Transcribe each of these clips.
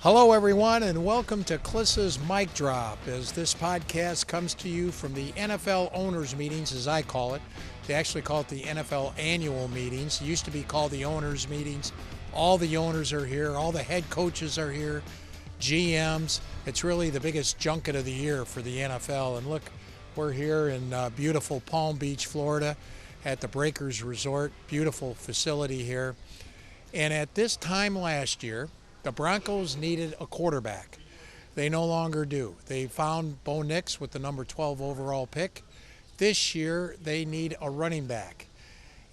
Hello, everyone, and welcome to KUSA's Mic Drop, as this podcast comes to you from the NFL Owners Meetings, as I call it. They actually call it the NFL Annual Meetings. It used to be called the Owners Meetings. All the owners are here. All the head coaches are here. GMs. It's really the biggest junket of the year for the NFL. And look, we're here in beautiful Palm Beach, Florida, at the Breakers Resort. Beautiful facility here. And at this time last year, the Broncos needed a quarterback. They no longer do. They found Bo Nix with the number 12 overall pick. This year, they need a running back.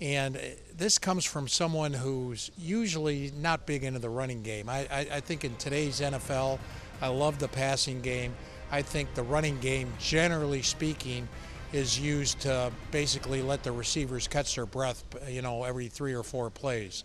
And this comes from someone who's usually not big into the running game. I think in today's NFL, I love the passing game. I think the running game, generally speaking, is used to basically let the receivers catch their breath, every 3 or 4 plays.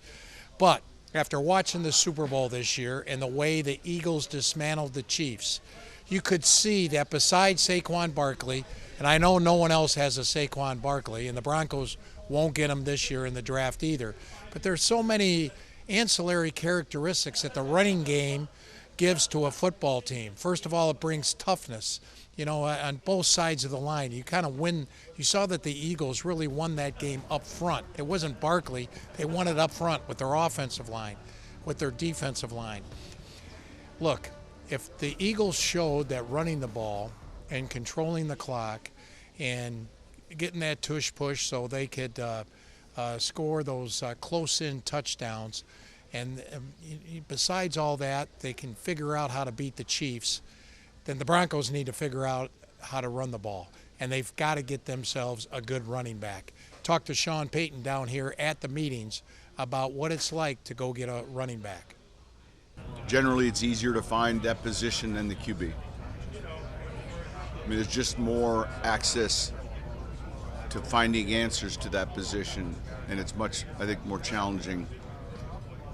But after watching the Super Bowl this year and the way the Eagles dismantled the Chiefs, you could see that besides Saquon Barkley, and I know no one else has a Saquon Barkley, and the Broncos won't get him this year in the draft either, but there's so many ancillary characteristics that the running game gives to a football team. First of all, it brings toughness. On both sides of the line, you kind of win. You saw that the Eagles really won that game up front. It wasn't Barkley. They won it up front with their offensive line, with their defensive line. Look, if the Eagles showed that running the ball and controlling the clock and getting that tush-push so they could score those close-in touchdowns, and besides all that, they can figure out how to beat the Chiefs, then the Broncos need to figure out how to run the ball, and they've got to get themselves a good running back. Talk to Sean Payton down here at the meetings about what it's like to go get a running back. Generally, it's easier to find that position than the QB. I mean, there's just more access to finding answers to that position, and it's much, I think, more challenging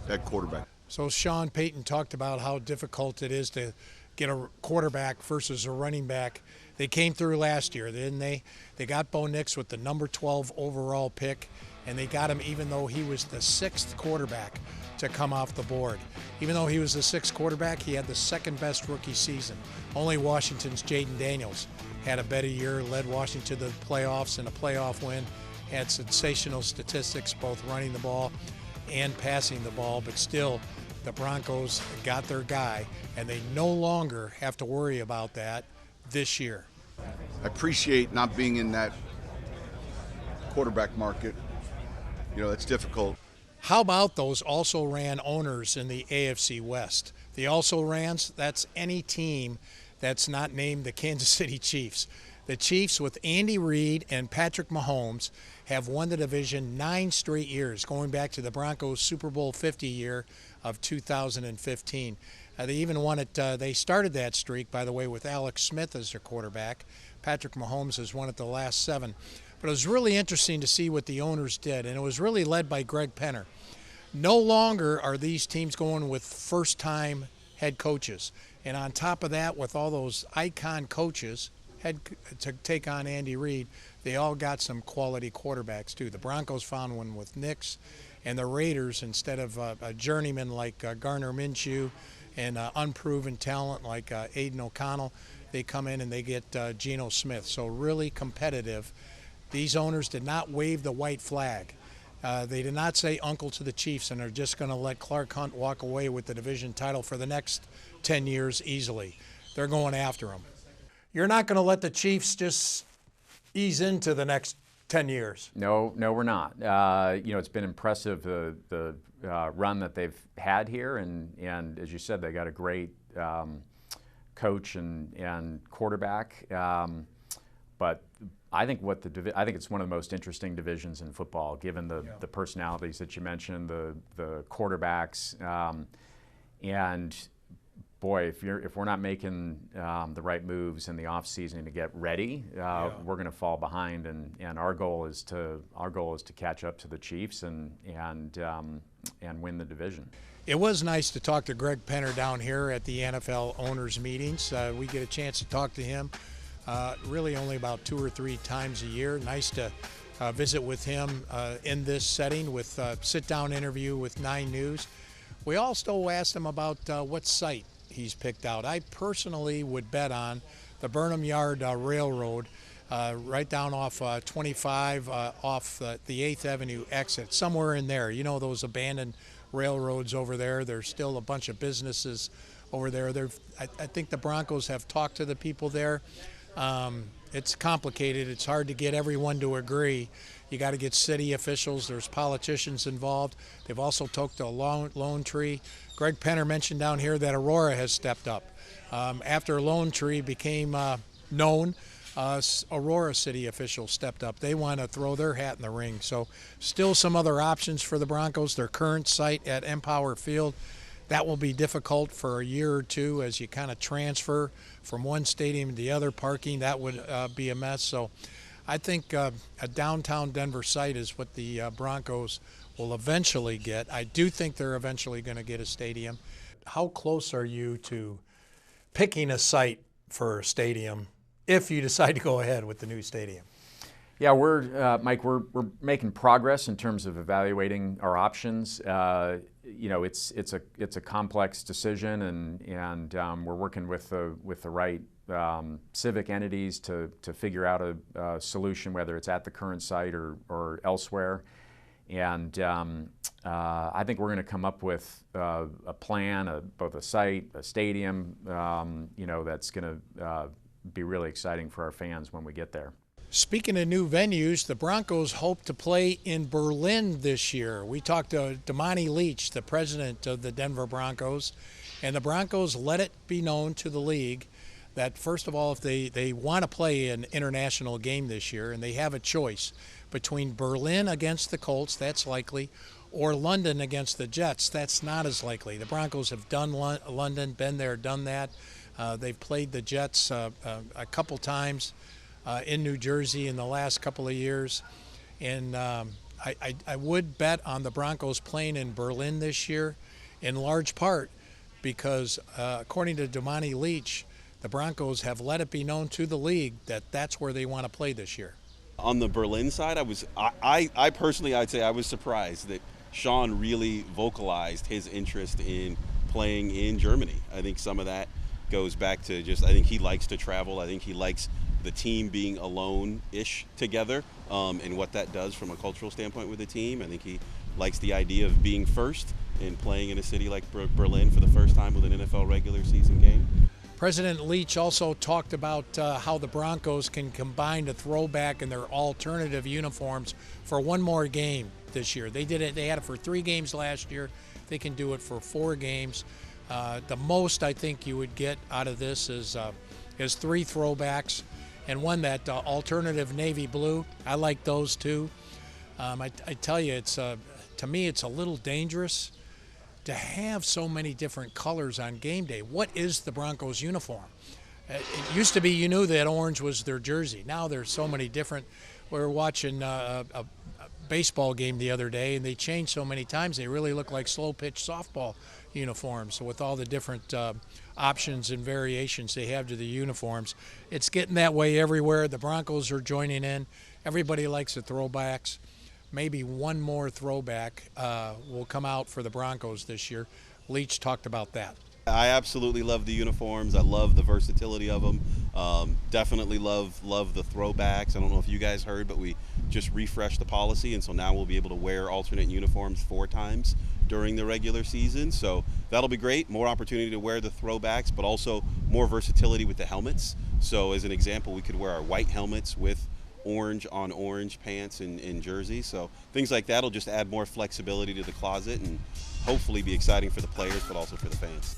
at quarterback. So Sean Payton talked about how difficult it is to get a quarterback versus a running back. They came through last year, didn't they? They got Bo Nix with the number 12 overall pick, and they got him even though he was the 6th quarterback to come off the board. Even though he was the 6th quarterback, he had the second best rookie season. Only Washington's Jaden Daniels had a better year, led Washington to the playoffs and a playoff win, had sensational statistics, both running the ball and passing the ball, but still the Broncos got their guy, and they no longer have to worry about that this year. I appreciate not being in that quarterback market. That's difficult. How about those also-ran owners in the AFC West? The also-rans, that's any team that's not named the Kansas City Chiefs. The Chiefs, with Andy Reid and Patrick Mahomes, have won the division 9 straight years, going back to the Broncos' Super Bowl 50 year of 2015. They even won it. They started that streak, by the way, with Alex Smith as their quarterback. Patrick Mahomes has won it the last 7. But it was really interesting to see what the owners did, and it was really led by Greg Penner. No longer are these teams going with first-time head coaches. And on top of that, with all those icon coaches to take on Andy Reid, they all got some quality quarterbacks too. The Broncos found one with Nix, and the Raiders, instead of a journeyman like Gardner Minshew and unproven talent like Aiden O'Connell, they come in and they get Geno Smith. So really competitive. These owners did not wave the white flag. They did not say uncle to the Chiefs and are just going to let Clark Hunt walk away with the division title for the next 10 years easily. They're going after him. You're not going to let the Chiefs just ease into the next 10 years. No, we're not. It's been impressive, the run that they've had here, and as you said, they got a great coach and quarterback. But I think it's one of the most interesting divisions in football, given the personalities that you mentioned, the quarterbacks, and boy, if we're not making the right moves in the off season to get ready, we're going to fall behind. And our goal is to catch up to the Chiefs and win the division. It was nice to talk to Greg Penner down here at the NFL owners meetings. We get a chance to talk to him really only about 2 or 3 times a year. Nice to visit with him in this setting with a sit-down interview with 9 News. We also asked him about what site he's picked out. I personally would bet on the Burnham Yard Railroad, right down off 25, off the 8th Avenue exit, somewhere in there. You know, those abandoned railroads over there. There's still a bunch of businesses over there. I think the Broncos have talked to the people there. It's complicated. It's hard to get everyone to agree. You got to get city officials. There's politicians involved. They've also talked to Lone Tree. Greg Penner mentioned down here that Aurora has stepped up. After Lone Tree became known, Aurora city officials stepped up. They want to throw their hat in the ring. So still some other options for the Broncos. Their current site at Empower Field, that will be difficult for a year or two as you kind of transfer from one stadium to the other. Parking, that would be a mess. So I think a downtown Denver site is what the Broncos will eventually get. I do think they're eventually going to get a stadium. How close are you to picking a site for a stadium if you decide to go ahead with the new stadium? Yeah, Mike, we're making progress in terms of evaluating our options. You know, it's a complex decision, and we're working with the right civic entities to figure out a solution, whether it's at the current site or elsewhere. And I think we're going to come up with a plan, both a site, a stadium, you know, that's going to be really exciting for our fans when we get there. Speaking of new venues, the Broncos hope to play in Berlin this year. We talked to Damani Leech, the president of the Denver Broncos, and the Broncos let it be known to the league that, first of all, if they want to play an international game this year, and they have a choice between Berlin against the Colts, that's likely, or London against the Jets, that's not as likely. The Broncos have done London, been there, done that. They've played the Jets a couple times in New Jersey in the last couple of years. And I would bet on the Broncos playing in Berlin this year, in large part because, according to Damani Leech, the Broncos have let it be known to the league that that's where they want to play this year. On the Berlin side, I personally, I'd say I was surprised that Sean really vocalized his interest in playing in Germany. I think some of that goes back to I think he likes to travel. I think he likes the team being alone-ish together, and what that does from a cultural standpoint with the team. I think he likes the idea of being first and playing in a city like Berlin for the first time with an NFL regular season game. President Leach also talked about how the Broncos can combine the throwback and their alternative uniforms for one more game this year. They did it. They had it for 3 games last year. They can do it for 4 games. The most I think you would get out of this is 3 throwbacks and one that alternative navy blue. I like those too. I tell you, to me it's a little dangerous to have so many different colors on game day. What is the Broncos uniform? It used to be you knew that orange was their jersey. Now there's so many different. We were watching a baseball game the other day, and they changed so many times they really look like slow pitch softball uniforms. So with all the different options and variations they have to the uniforms, it's getting that way everywhere. The Broncos are joining in. Everybody likes the throwbacks. Maybe one more throwback will come out for the Broncos this year. Leach talked about that. I absolutely love the uniforms. I love the versatility of them. Definitely love the throwbacks. I don't know if you guys heard, but we just refreshed the policy, and so now we'll be able to wear alternate uniforms 4 times during the regular season. So that'll be great. More opportunity to wear the throwbacks, but also more versatility with the helmets. So as an example, we could wear our white helmets with orange on orange pants and jerseys. So things like that will just add more flexibility to the closet and hopefully be exciting for the players, but also for the fans.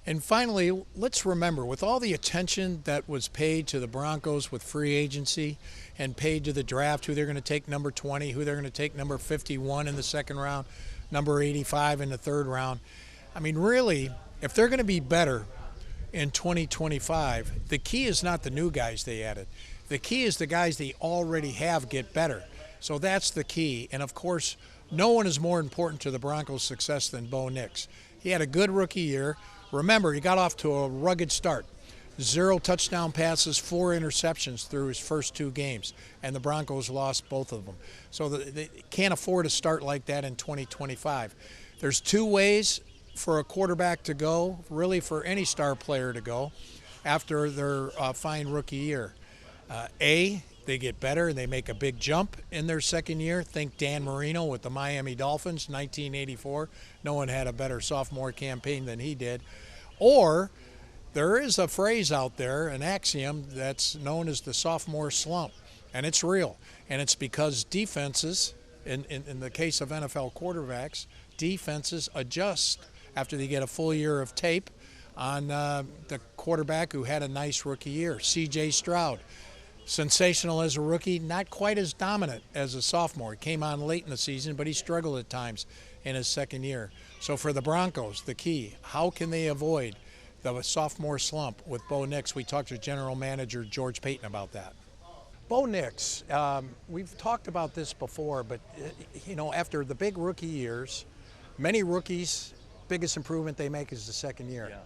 And finally, let's remember, with all the attention that was paid to the Broncos with free agency and paid to the draft, who they're going to take number 20, who they're going to take number 51 in the second round, number 85 in the third round. I mean, really, if they're going to be better in 2025, the key is not the new guys they added. The key is the guys they already have get better. So that's the key. And, of course, no one is more important to the Broncos' success than Bo Nix. He had a good rookie year. Remember, he got off to a rugged start. 0 touchdown passes, 4 interceptions through his first 2 games, and the Broncos lost both of them. So they can't afford to start like that in 2025. There's 2 ways for a quarterback to go, really for any star player to go, after their fine rookie year. A, they get better and they make a big jump in their second year. Think Dan Marino with the Miami Dolphins, 1984. No one had a better sophomore campaign than he did. Or there is a phrase out there, an axiom, that's known as the sophomore slump, and it's real. And it's because defenses, in the case of NFL quarterbacks, defenses adjust after they get a full year of tape on the quarterback who had a nice rookie year. C.J. Stroud, sensational as a rookie, not quite as dominant as a sophomore. He came on late in the season, but he struggled at times in his second year. So for the Broncos, the key, how can they avoid the sophomore slump with Bo Nix? We talked to General Manager George Paton about that. Bo Nix, we've talked about this before, but after the big rookie years, many rookies, biggest improvement they make is the second year. Yeah.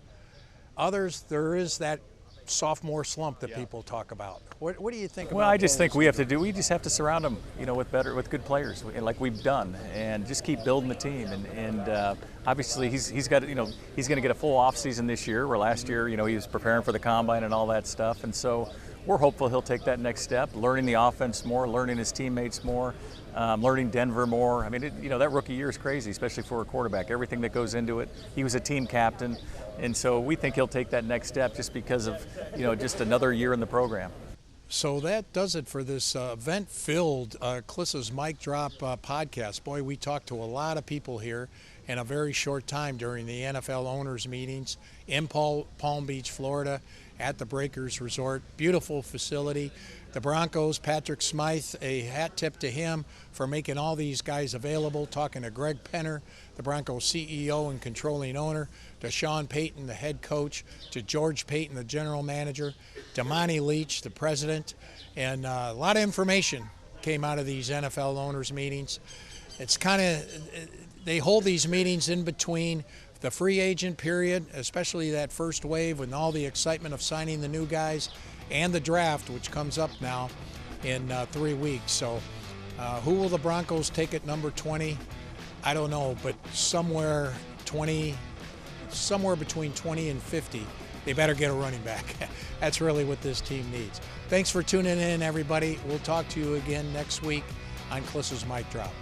Others, there is that sophomore slump that people talk about. What do you think about Well, I just those? think we just have to surround them, with good players, like we've done, and just keep building the team. And obviously, he's going to get a full off season this year. Where last year, he was preparing for the combine and all that stuff. And so we're hopeful he'll take that next step, learning the offense more, learning his teammates more, learning Denver more. I mean, that rookie year is crazy, especially for a quarterback. Everything that goes into it. He was a team captain. And so we think he'll take that next step just because of, just another year in the program. So that does it for this event-filled KUSA's Mic Drop podcast. Boy, we talked to a lot of people here in a very short time during the NFL owners meetings in Palm Beach, Florida, at the Breakers Resort. Beautiful facility. The Broncos, Patrick Smythe, a hat tip to him for making all these guys available, talking to Greg Penner, the Broncos CEO and controlling owner, to Sean Payton, the head coach, to George Paton, the general manager, Damani Leech, the president, and a lot of information came out of these NFL owners meetings. It's they hold these meetings in between the free agent period, especially that first wave with all the excitement of signing the new guys, and the draft, which comes up now in 3 weeks. So who will the Broncos take at number 20? I don't know, but somewhere between 20 and 50, they better get a running back. That's really what this team needs. Thanks for tuning in, everybody. We'll talk to you again next week on KUSA's Mic Drop.